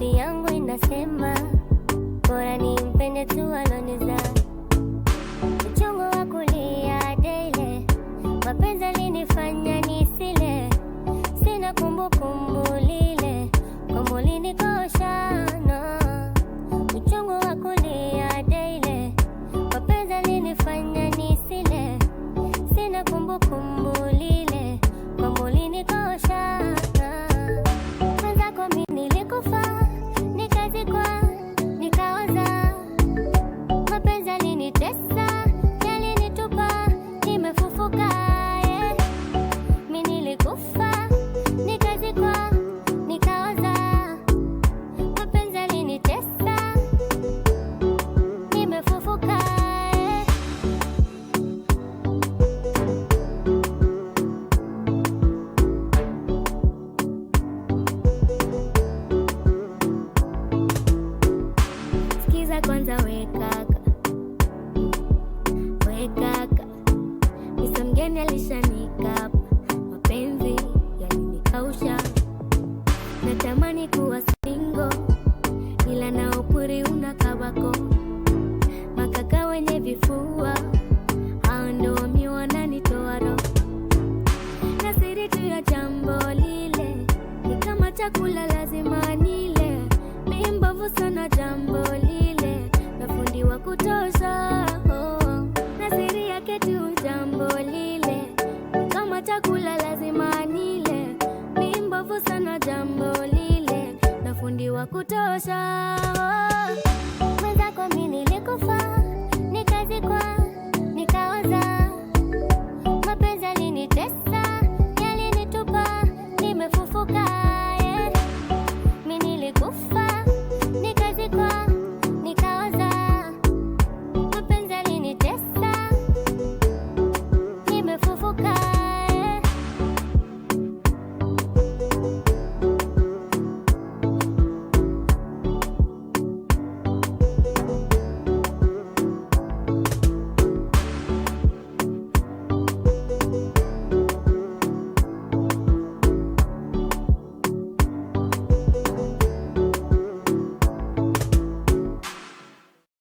sauti yangu inasema bora nimpende tu alonizaa. Uchungu wa kulia daily, mapenzi yalinifanya nisile. Sina kumbukumbu lile, kwamba ulinikosha no. Uchungu wa kulia daily, mapenzi yalinifanya nisile. Sina kumbukumbu lile, kwamba ulinikosha no. Mwenzako mimi nilikufa, nikazikwa, nikaoza. Mapenzi yalinitesa, yalinitupa, nimefufuka yeah. Mimi nilikufa, nikazikwa, nikaoza. Mapenzi yalinitesa, nimefufuka yeah. Sikiza kwanza we kaka, we kaka, Mr. mgeni alishanika, mapenzi yalinikausha. Natamani kuwa single, ila na upuri unakabako. Makaka wenye vifua, hao ndo mi wananitoa roho. Na siri tu ya jambo lile, ni kama chakula lazima nile. Mi mbovu sana jambo lile, na fundi wa kutosha oh. Na siri yake tu jambo lile, ni kama chakula lazima nile. Mi mbovu sana jambo lile, na fundi wa kutosha oh. Mwenzako mimi nilikufa,